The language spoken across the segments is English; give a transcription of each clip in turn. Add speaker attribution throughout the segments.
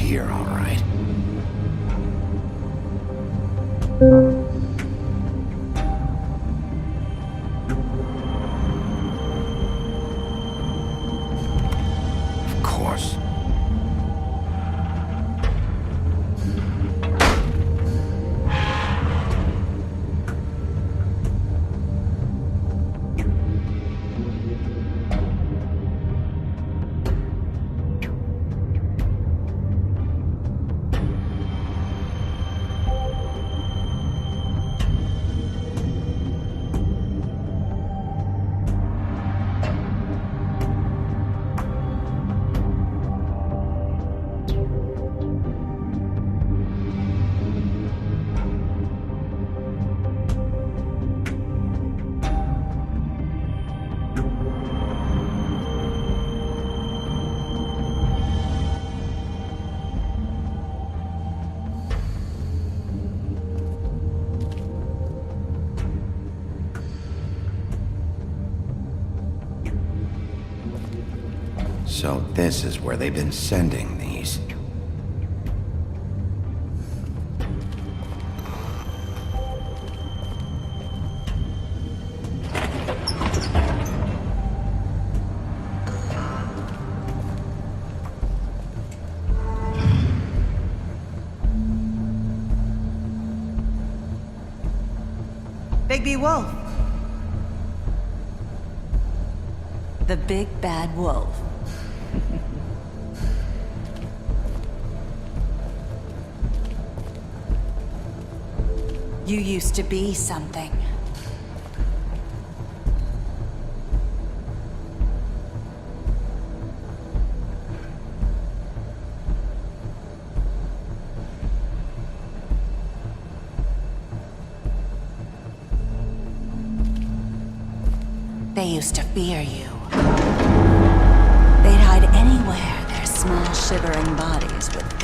Speaker 1: here, all right. Of course. So this is where they've been sending these.
Speaker 2: Bigby Wolf. The big bad wolf. You used to be something. They used to fear you. They'd hide anywhere their small shivering bodies would fit.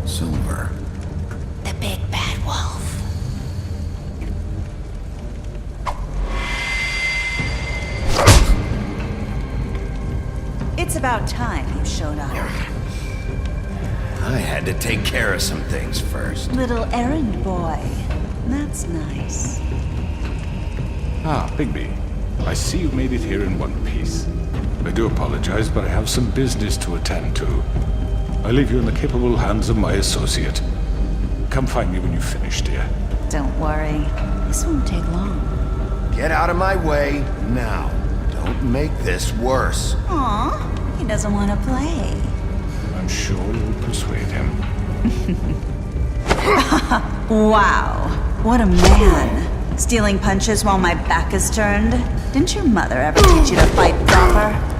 Speaker 1: Silver.
Speaker 2: The big bad wolf. It's about time you showed up.
Speaker 1: I had to take care of some things first.
Speaker 2: Little errand boy. That's nice.
Speaker 3: Ah, Bigby. I see you made it here in one piece. I do apologize, but I have some business to attend to. I leave you in the capable hands of my associate. Come find me when you've finished, dear.
Speaker 2: Don't worry. This won't take long.
Speaker 1: Get out of my way now. Don't make this worse.
Speaker 2: Aw, he doesn't want to play.
Speaker 3: I'm sure you'll persuade him.
Speaker 2: Wow, what a man. Stealing punches while my back is turned? Didn't your mother ever teach you to fight proper?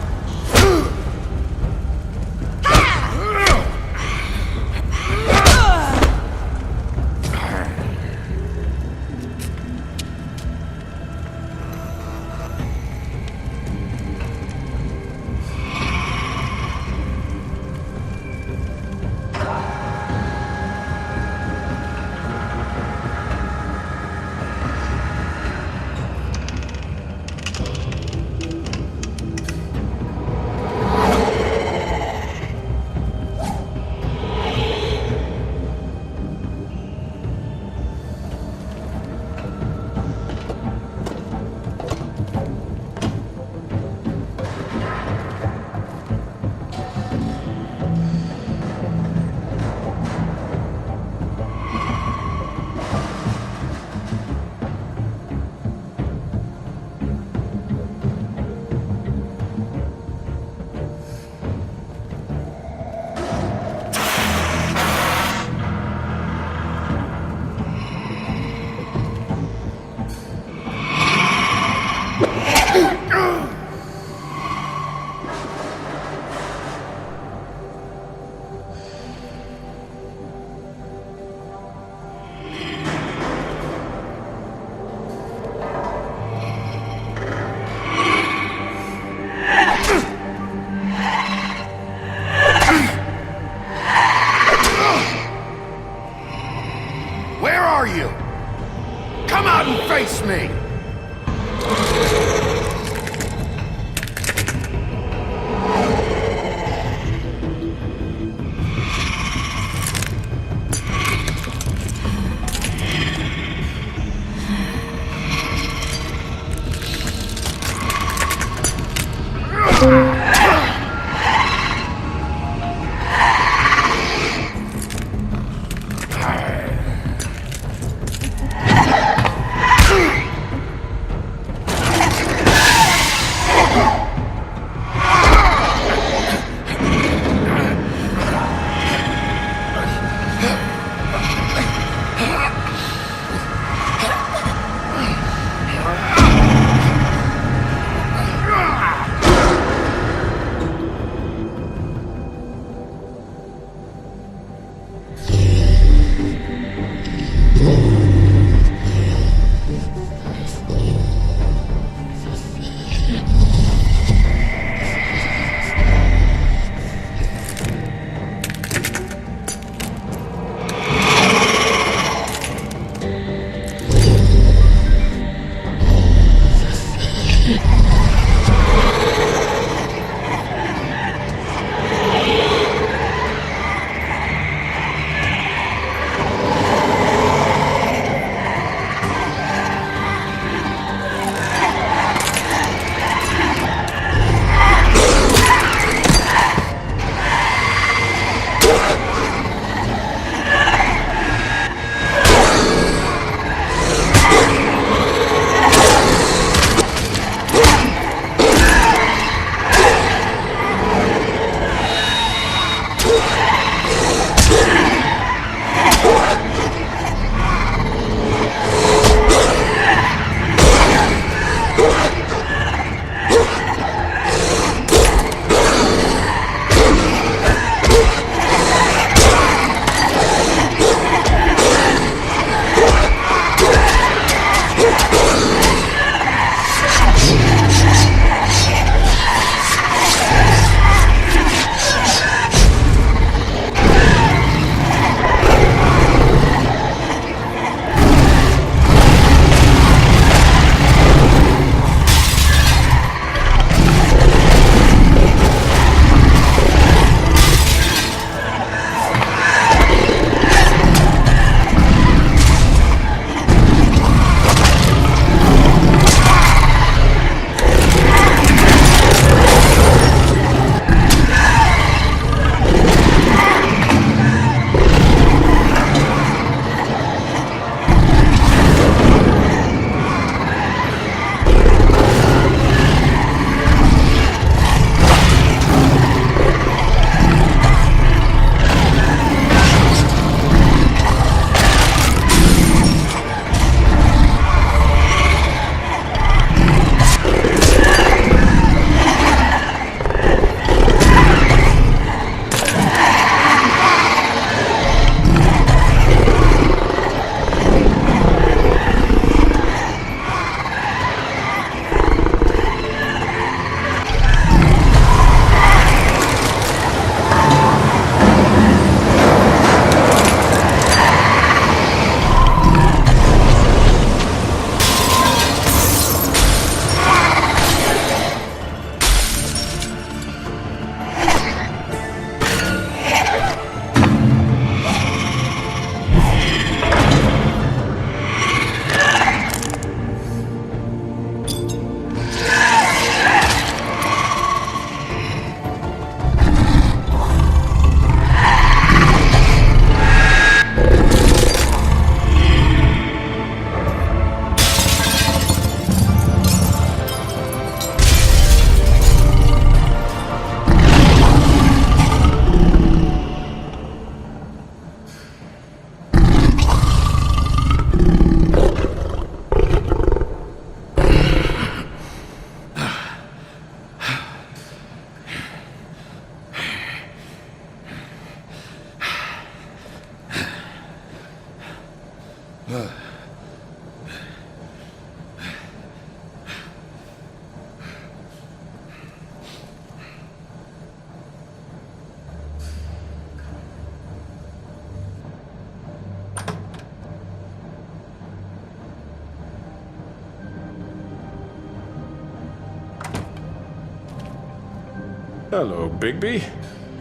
Speaker 3: Hello, Bigby.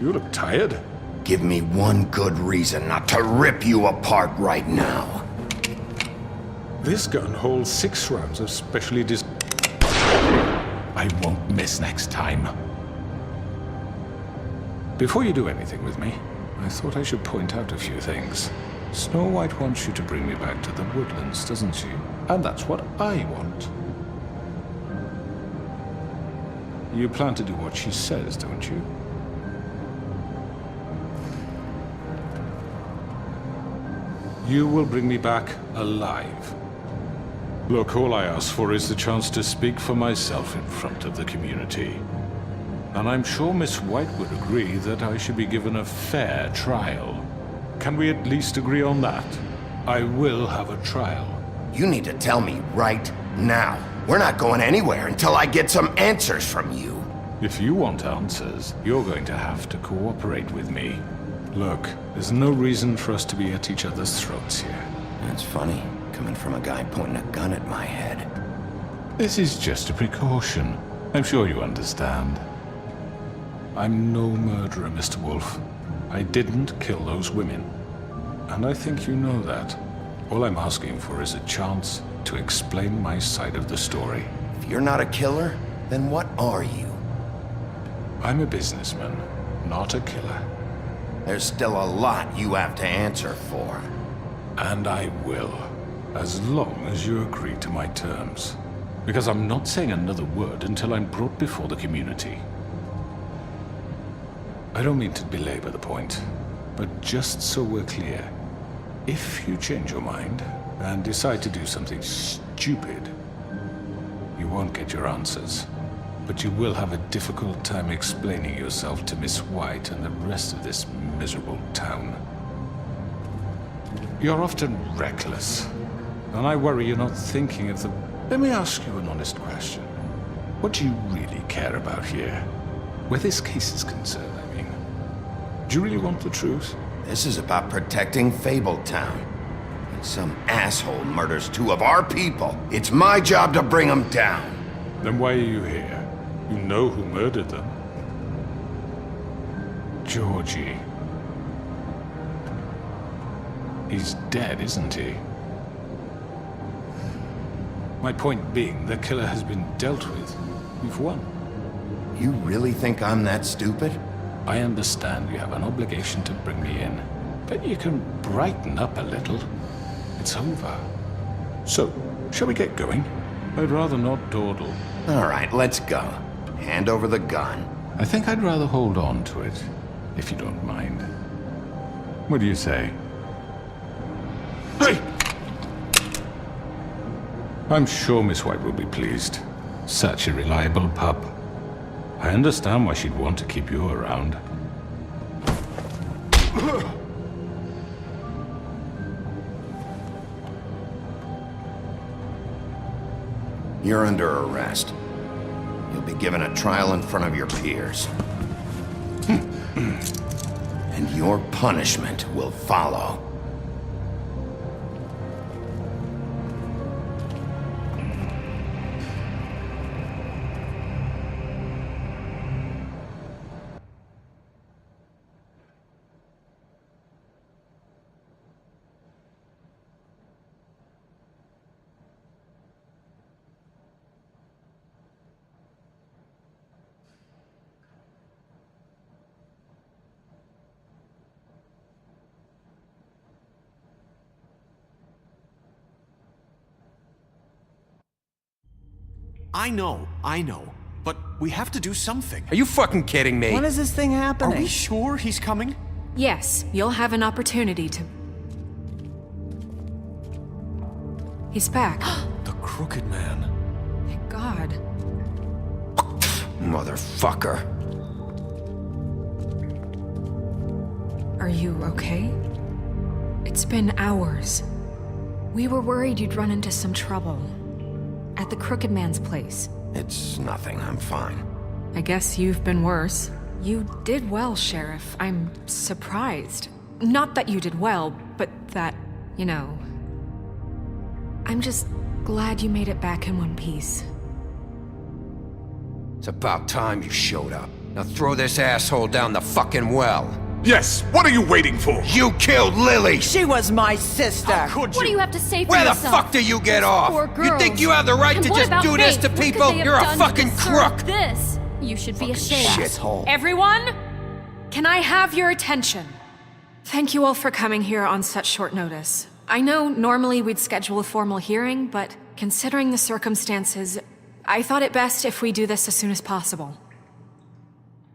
Speaker 3: You look tired.
Speaker 1: Give me one good reason not to rip you apart right now.
Speaker 3: This gun holds 6 rounds of specially I won't miss next time. Before you do anything with me, I thought I should point out a few things. Snow White wants you to bring me back to the woodlands, doesn't she? And that's what I want. You plan to do what she says, don't you? You will bring me back alive. Look, all I ask for is the chance to speak for myself in front of the community. And I'm sure Miss White would agree that I should be given a fair trial. Can we at least agree on that? I will have a trial.
Speaker 1: You need to tell me right now. We're not going anywhere until I get some answers from you.
Speaker 3: If you want answers, you're going to have to cooperate with me. Look, there's no reason for us to be at each other's throats here.
Speaker 1: That's funny, coming from a guy pointing a gun at my head.
Speaker 3: This is just a precaution. I'm sure you understand. I'm no murderer, Mr. Wolf. I didn't kill those women. And I think you know that. All I'm asking for is a chance to explain my side of the story.
Speaker 1: If you're not a killer, then what are you?
Speaker 3: I'm a businessman, not a killer.
Speaker 1: There's still a lot you have to answer for.
Speaker 3: And I will, as long as you agree to my terms. Because I'm not saying another word until I'm brought before the community. I don't mean to belabor the point, but just so we're clear, if you change your mind and decide to do something stupid, you won't get your answers. But you will have a difficult time explaining yourself to Miss White and the rest of this miserable town. You're often reckless, and I worry you're not thinking of the... Let me ask you an honest question. What do you really care about here? Where this case is concerned, I mean. Do you really want the truth?
Speaker 1: This is about protecting Fabletown. When some asshole murders 2 of our people, it's my job to bring them down.
Speaker 3: Then why are you here? You know who murdered them. Georgie. He's dead, isn't he? My point being, the killer has been dealt with. You've won.
Speaker 1: You really think I'm that stupid?
Speaker 3: I understand you have an obligation to bring me in, but you can brighten up a little. It's over. So, shall we get going? I'd rather not dawdle.
Speaker 1: All right, let's go. Hand over the gun.
Speaker 3: I think I'd rather hold on to it, if you don't mind. What do you say? Hey! I'm sure Miss White will be pleased. Such a reliable pup. I understand why she'd want to keep you around.
Speaker 1: You're under arrest. You'll be given a trial in front of your peers. And your punishment will follow.
Speaker 4: I know. But we have to do something.
Speaker 5: Are you fucking kidding me?
Speaker 6: When is this thing
Speaker 4: Are
Speaker 6: happening?
Speaker 4: we sure he's coming?
Speaker 7: Yes, you'll have an opportunity to... He's back.
Speaker 4: The Crooked Man.
Speaker 7: Thank God.
Speaker 1: Motherfucker.
Speaker 7: Are you okay? It's been hours. We were worried you'd run into some trouble. At the Crooked Man's place.
Speaker 1: It's nothing, I'm fine.
Speaker 7: I guess you've been worse. You did well, Sheriff. I'm surprised. Not that you did well, but that, you know... I'm just glad you made it back in one piece.
Speaker 5: It's about time you showed up. Now throw this asshole down the fucking well.
Speaker 3: Yes, what are you waiting for?
Speaker 1: You killed Lily!
Speaker 6: She was my sister.
Speaker 4: Could
Speaker 8: What do
Speaker 4: you?
Speaker 8: you have to say for
Speaker 5: Where the
Speaker 8: yourself?
Speaker 5: fuck do you get off?
Speaker 8: Poor
Speaker 5: You
Speaker 8: girls.
Speaker 5: think you have the right
Speaker 8: And
Speaker 5: to
Speaker 8: what
Speaker 5: just
Speaker 8: about
Speaker 5: do this
Speaker 8: Faith?
Speaker 5: to
Speaker 8: What could
Speaker 5: people?
Speaker 8: they have
Speaker 5: You're a
Speaker 8: done to
Speaker 5: fucking
Speaker 8: deserve
Speaker 5: crook!
Speaker 8: This. You should be ashamed.
Speaker 1: Shithole.
Speaker 7: Everyone, can I have your attention? Thank you all for coming here on such short notice. I know normally we'd schedule a formal hearing, but considering the circumstances, I thought it best if we do this as soon as possible.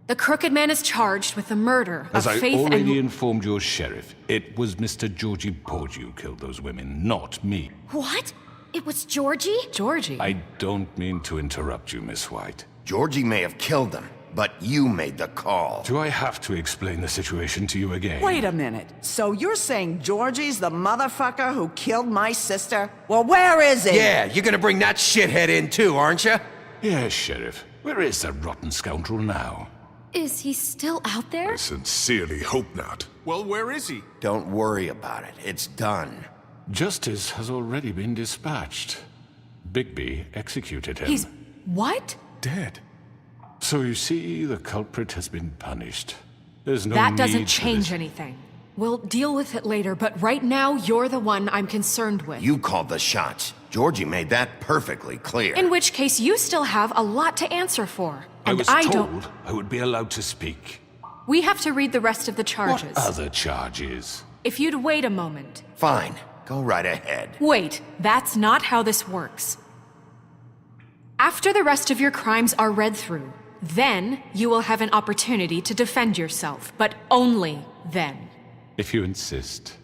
Speaker 7: The Crooked Man is charged with the murder
Speaker 3: As
Speaker 7: of
Speaker 3: I
Speaker 7: Faith
Speaker 3: already
Speaker 7: and...
Speaker 3: informed your sheriff, it was Mr. Georgie Porgy who killed those women, not me.
Speaker 8: What? It was Georgie?
Speaker 7: Georgie?
Speaker 3: I don't mean to interrupt you, Miss White.
Speaker 1: Georgie may have killed them, but you made the call.
Speaker 3: Do I have to explain the situation to you again?
Speaker 6: Wait a minute. So you're saying Georgie's the motherfucker who killed my sister? Well, where is he?
Speaker 5: Yeah, you're gonna bring that shithead in too, aren't you?
Speaker 3: Yes, Sheriff. Where is that rotten scoundrel now?
Speaker 8: Is he still out there?
Speaker 9: Sincerely hope not.
Speaker 4: Well, where is he?
Speaker 1: Don't worry about it. It's done.
Speaker 3: Justice has already been dispatched. Bigby executed him.
Speaker 7: He's... what?
Speaker 3: dead. So you see, the culprit has been punished. There's no
Speaker 7: That
Speaker 3: need
Speaker 7: doesn't
Speaker 3: for
Speaker 7: change
Speaker 3: this.
Speaker 7: anything. We'll deal with it later, but right now, you're the one I'm concerned with.
Speaker 1: You called the shots. Georgie made that perfectly clear.
Speaker 7: In which case, you still have a lot to answer for.
Speaker 3: I
Speaker 7: And
Speaker 3: was
Speaker 7: don't...
Speaker 3: told I would be allowed to speak.
Speaker 7: We have to read the rest of the charges.
Speaker 3: What other charges?
Speaker 7: If you'd wait a moment.
Speaker 1: Fine. Go right ahead.
Speaker 7: Wait, that's not how this works. After the rest of your crimes are read through, then you will have an opportunity to defend yourself, but only then.
Speaker 3: If you insist.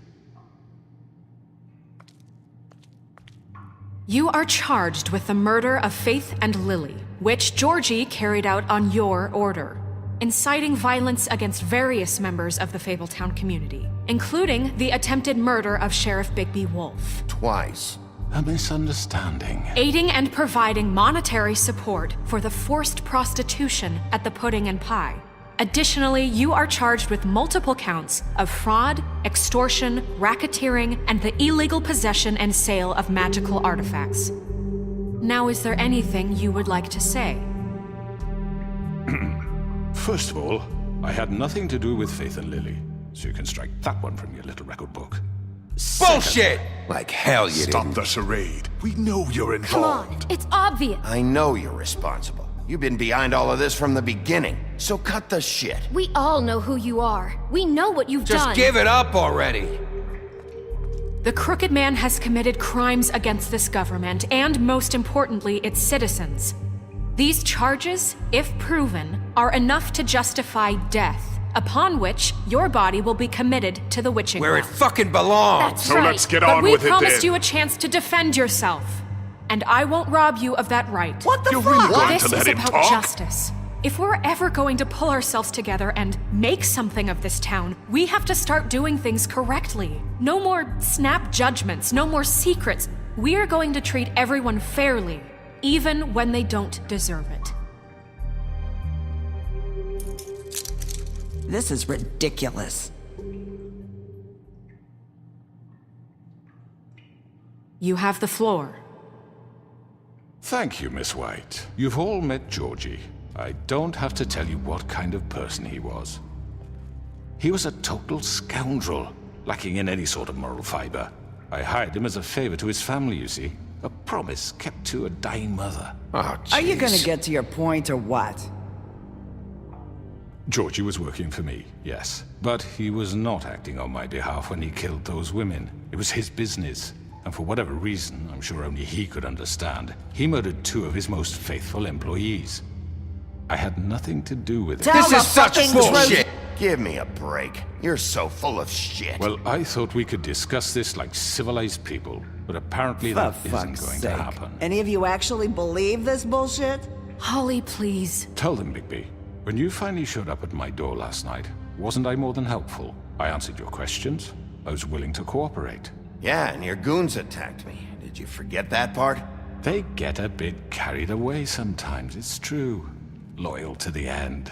Speaker 7: You are charged with the murder of Faith and Lily, which Georgie carried out on your order, inciting violence against various members of the Fabletown community, including the attempted murder of Sheriff Bigby Wolf.
Speaker 1: Twice.
Speaker 3: A misunderstanding.
Speaker 7: Aiding and providing monetary support for the forced prostitution at the Pudding and Pie. Additionally, you are charged with multiple counts of fraud, extortion, racketeering, and the illegal possession and sale of magical artifacts. Now, is there anything you would like to say?
Speaker 3: First of all, I had nothing to do with Faith and Lily, so you can strike that one from your little record book.
Speaker 5: Bullshit! Like hell you
Speaker 9: Stop
Speaker 5: didn't.
Speaker 9: the charade. We know you're
Speaker 8: Come on,
Speaker 9: involved.
Speaker 8: it's obvious.
Speaker 1: I know you're responsible. You've been behind all of this from the beginning, so cut the shit.
Speaker 8: We all know who you are. We know what you've
Speaker 5: Just
Speaker 8: done.
Speaker 5: give it up already.
Speaker 7: The Crooked Man has committed crimes against this government and, most importantly, its citizens. These charges, if proven, are enough to justify death, upon which your body will be committed to the witching
Speaker 5: Where it
Speaker 7: well.
Speaker 5: fucking belongs.
Speaker 8: That's
Speaker 9: So
Speaker 8: right.
Speaker 9: let's get
Speaker 7: But
Speaker 9: on
Speaker 7: we
Speaker 9: with it
Speaker 7: promised
Speaker 9: then.
Speaker 7: you a chance to defend yourself, and I won't rob you of that right.
Speaker 6: What the
Speaker 9: You're
Speaker 6: fuck?
Speaker 9: really going
Speaker 7: This
Speaker 9: to let
Speaker 7: is
Speaker 9: him
Speaker 7: about
Speaker 9: talk?
Speaker 7: justice. If we're ever going to pull ourselves together and make something of this town, we have to start doing things correctly. No more snap judgments, no more secrets. We are going to treat everyone fairly, even when they don't deserve it.
Speaker 6: This is ridiculous.
Speaker 7: You have the floor.
Speaker 3: Thank you, Miss White. You've all met Georgie. I don't have to tell you what kind of person he was. He was a total scoundrel, lacking in any sort of moral fiber. I hired him as a favor to his family, you see. A promise kept to a dying mother.
Speaker 1: Oh,
Speaker 6: Are you gonna
Speaker 1: jeez.
Speaker 6: get to your point or what?
Speaker 3: Georgie was working for me, yes. But he was not acting on my behalf when he killed those women. It was his business. And for whatever reason, I'm sure only he could understand, he murdered 2 of his most faithful employees. I had nothing to do with it.
Speaker 6: Tell
Speaker 5: This
Speaker 6: the
Speaker 5: is such
Speaker 6: fucking
Speaker 5: bullshit.
Speaker 1: Give me a break. You're so full of shit.
Speaker 3: Well, I thought we could discuss this like civilized people, but apparently
Speaker 6: For
Speaker 3: that isn't
Speaker 6: fuck's
Speaker 3: going
Speaker 6: sake.
Speaker 3: to happen.
Speaker 6: Any of you actually believe this bullshit?
Speaker 7: Holly, please.
Speaker 3: Tell them, Bigby, when you finally showed up at my door last night, wasn't I more than helpful? I answered your questions. I was willing to cooperate.
Speaker 1: Yeah, and your goons attacked me. Did you forget that part?
Speaker 3: They get a bit carried away sometimes, it's true. Loyal to the end.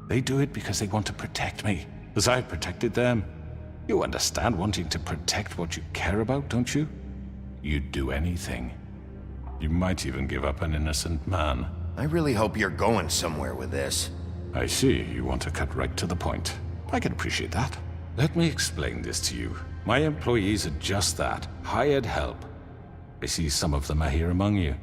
Speaker 3: They do it because they want to protect me, as I've protected them. You understand wanting to protect what you care about, don't you? You'd do anything. You might even give up an innocent man.
Speaker 1: I really hope you're going somewhere with this.
Speaker 3: I see, you want to cut right to the point. I can appreciate that. Let me explain this to you. My employees are just that, hired help. I see some of them are here among you.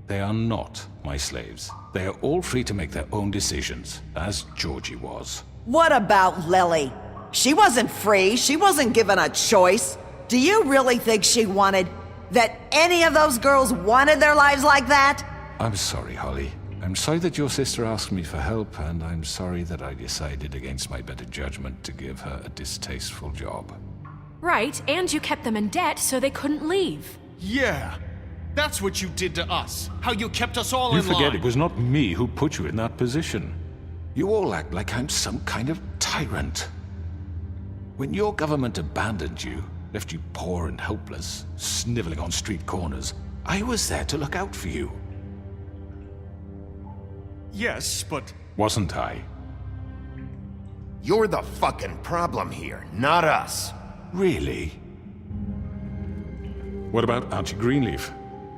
Speaker 3: They are not my slaves. They are all free to make their own decisions, as Georgie was.
Speaker 6: What about Lily? She wasn't free. She wasn't given a choice. Do you really think she wanted... that any of those girls wanted their lives like that?
Speaker 3: I'm sorry, Holly. I'm sorry that your sister asked me for help, and I'm sorry that I decided against my better judgment to give her a distasteful job.
Speaker 7: Right, and you kept them in debt so they couldn't leave.
Speaker 4: Yeah. That's what you did to us. How you kept us all
Speaker 3: You
Speaker 4: in line.
Speaker 3: forget it was not me who put you in that position. You all act like I'm some kind of tyrant. When your government abandoned you, left you poor and helpless, sniveling on street corners, I was there to look out for you.
Speaker 4: Yes, but...
Speaker 3: Wasn't I?
Speaker 1: You're the fucking problem here, not us.
Speaker 3: Really? What about Auntie Greenleaf?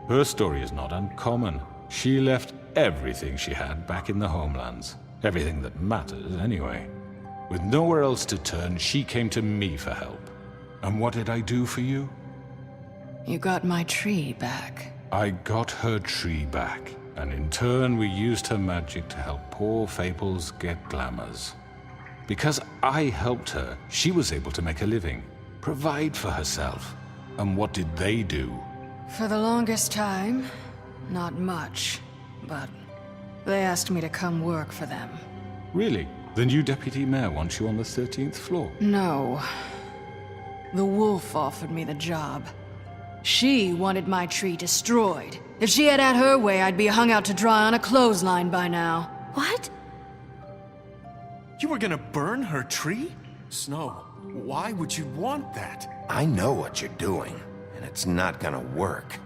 Speaker 3: Her story is not uncommon. She left everything she had back in the homelands. Everything that matters, anyway. With nowhere else to turn, she came to me for help. And what did I do for you?
Speaker 10: You got my tree back.
Speaker 3: I got her tree back, and in turn we used her magic to help poor Fables get glamours. Because I helped her, she was able to make a living, provide for herself. And what did they do?
Speaker 10: For the longest time, not much, but they asked me to come work for them.
Speaker 3: Really? The new deputy mayor wants you on the 13th floor?
Speaker 10: No. The wolf offered me the job. She wanted my tree destroyed. If she had her way, I'd be hung out to dry on a clothesline by now.
Speaker 8: What?
Speaker 4: You were gonna burn her tree? Snow, why would you want that?
Speaker 1: I know what you're doing, and it's not gonna work.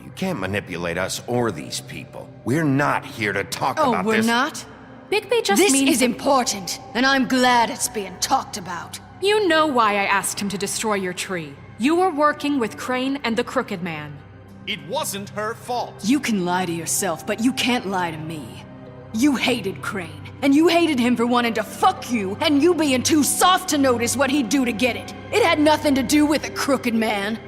Speaker 1: You can't manipulate us or these people. We're not here to talk about
Speaker 10: Oh, we're
Speaker 1: this.
Speaker 10: not?
Speaker 7: Bigby just
Speaker 10: This
Speaker 7: means...
Speaker 10: is important, and I'm glad it's being talked about.
Speaker 7: You know why I asked him to destroy your tree. You were working with Crane and the Crooked Man.
Speaker 4: It wasn't her fault.
Speaker 10: You can lie to yourself, but you can't lie to me. You hated Crane, and you hated him for wanting to fuck you, and you being too soft to notice what he'd do to get it. It had nothing to do with the Crooked Man.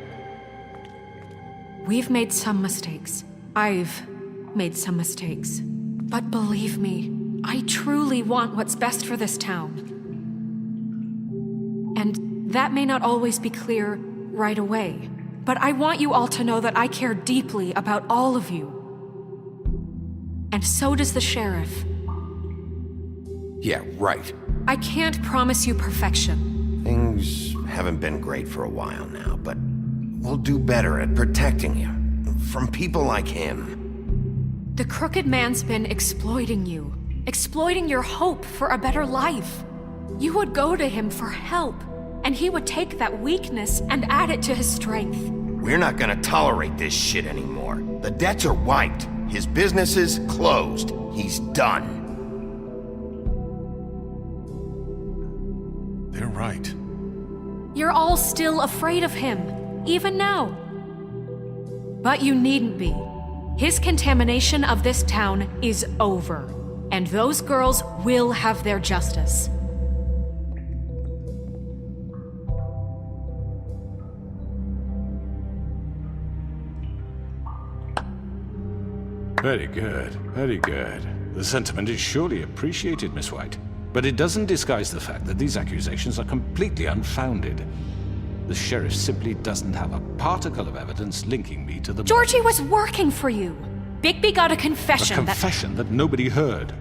Speaker 7: We've made some mistakes. I've made some mistakes. But believe me, I truly want what's best for this town. And that may not always be clear right away, but I want you all to know that I care deeply about all of you. And so does the sheriff.
Speaker 1: Yeah, right.
Speaker 7: I can't promise you perfection.
Speaker 1: Things haven't been great for a while now, but we'll do better at protecting you from people like him.
Speaker 7: The Crooked Man's been exploiting you, exploiting your hope for a better life. You would go to him for help, and he would take that weakness and add it to his strength.
Speaker 1: We're not gonna tolerate this shit anymore. The debts are wiped. His business is closed. He's done.
Speaker 4: They're right.
Speaker 7: You're all still afraid of him, even now. But you needn't be. His contamination of this town is over, and those girls will have their justice.
Speaker 3: Very good, very good. The sentiment is surely appreciated, Miss White. But it doesn't disguise the fact that these accusations are completely unfounded. The sheriff simply doesn't have a particle of evidence linking me to the...
Speaker 7: Georgie was working for you. Bigby got a confession
Speaker 3: A confession that nobody heard.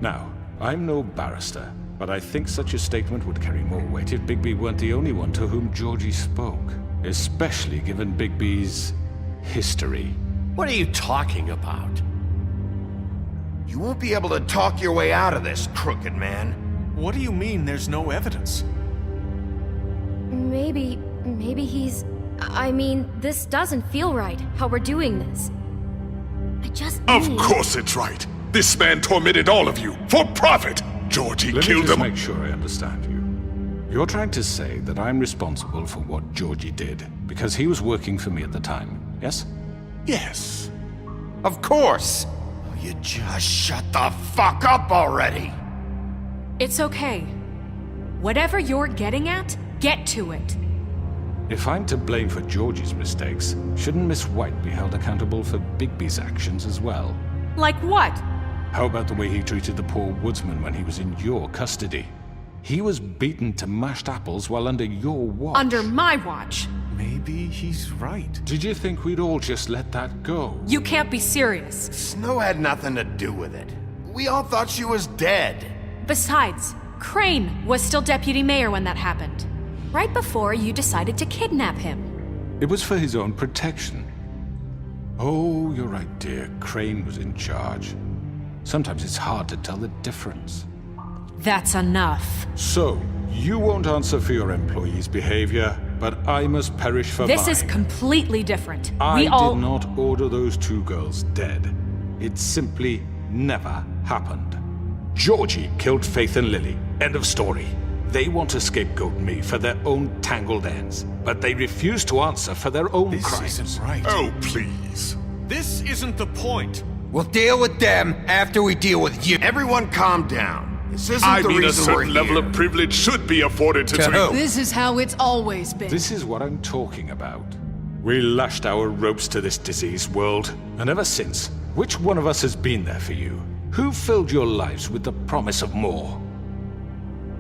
Speaker 3: Now, I'm no barrister, but I think such a statement would carry more weight if Bigby weren't the only one to whom Georgie spoke. Especially given Bigby's history.
Speaker 5: What are you talking about?
Speaker 1: You won't be able to talk your way out of this, Crooked Man.
Speaker 4: What do you mean there's no evidence?
Speaker 8: Maybe he's... I mean, this doesn't feel right, how we're doing this. I just
Speaker 9: Of
Speaker 8: need...
Speaker 9: course it's right. This man tormented all of you for profit. Georgie
Speaker 3: Let me
Speaker 9: killed
Speaker 3: just
Speaker 9: them.
Speaker 3: make sure I understand you. You're trying to say that I'm responsible for what Georgie did because he was working for me at the time, yes?
Speaker 9: Yes.
Speaker 5: Of course!
Speaker 1: Oh, you just shut the fuck up already!
Speaker 7: It's okay. Whatever you're getting at, get to it.
Speaker 3: If I'm to blame for Georgie's mistakes, shouldn't Miss White be held accountable for Bigby's actions as well?
Speaker 7: Like what?
Speaker 3: How about the way he treated the poor woodsman when he was in your custody? He was beaten to mashed apples while under your watch.
Speaker 7: Under my watch.
Speaker 4: Maybe he's right.
Speaker 3: Did you think we'd all just let that go?
Speaker 7: You can't be serious.
Speaker 1: Snow had nothing to do with it. We all thought she was dead.
Speaker 7: Besides, Crane was still deputy mayor when that happened. Right before you decided to kidnap him.
Speaker 3: It was for his own protection. Oh, you're right, dear. Crane was in charge. Sometimes it's hard to tell the difference.
Speaker 7: That's enough.
Speaker 3: So, you won't answer for your employees' behavior, but I must perish for
Speaker 7: This
Speaker 3: mine.
Speaker 7: is completely different.
Speaker 3: I
Speaker 7: We all...
Speaker 3: did not order those two girls dead. It simply never happened. Georgie killed Faith and Lily. End of story. They want to scapegoat me for their own tangled ends, but they refuse to answer for their own
Speaker 4: This
Speaker 3: crimes.
Speaker 4: isn't right.
Speaker 9: Oh, please.
Speaker 4: This isn't the point.
Speaker 5: We'll deal with them after we deal with you.
Speaker 1: Everyone calm down. This isn't
Speaker 9: I
Speaker 1: the
Speaker 9: mean, a
Speaker 1: reason we're
Speaker 9: certain level
Speaker 1: here.
Speaker 9: of privilege should be afforded to
Speaker 5: To who?
Speaker 10: This is how it's always been.
Speaker 3: This is what I'm talking about. We lashed our ropes to this diseased world, and ever since, which one of us has been there for you? Who filled your lives with the promise of more?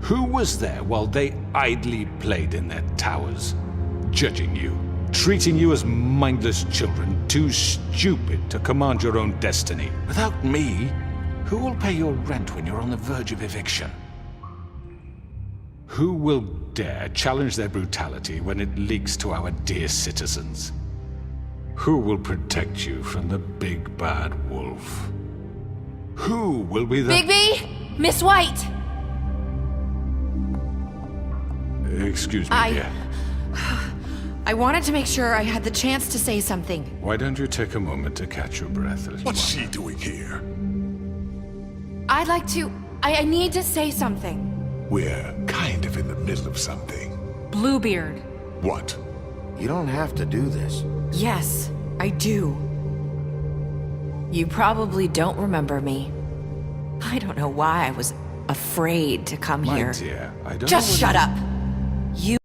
Speaker 3: Who was there while they idly played in their towers, judging you, treating you as mindless children, too stupid to command your own destiny? Without me, who will pay your rent when you're on the verge of eviction? Who will dare challenge their brutality when it leaks to our dear citizens? Who will protect you from the big bad wolf? Who will be the...
Speaker 8: Bigby! Miss White!
Speaker 3: Excuse me, dear.
Speaker 11: I wanted to make sure I had the chance to say something.
Speaker 3: Why don't you take a moment to catch your breath?
Speaker 9: What's she doing here?
Speaker 11: I'd like to... I need to say something.
Speaker 9: We're kind of in the middle of something.
Speaker 7: Bluebeard.
Speaker 9: What?
Speaker 1: You don't have to do this.
Speaker 11: Yes, I do. You probably don't remember me. I don't know why I was afraid to come
Speaker 3: My
Speaker 11: here.
Speaker 3: dear, I don't
Speaker 11: Just
Speaker 3: know
Speaker 11: shut
Speaker 3: what
Speaker 11: up!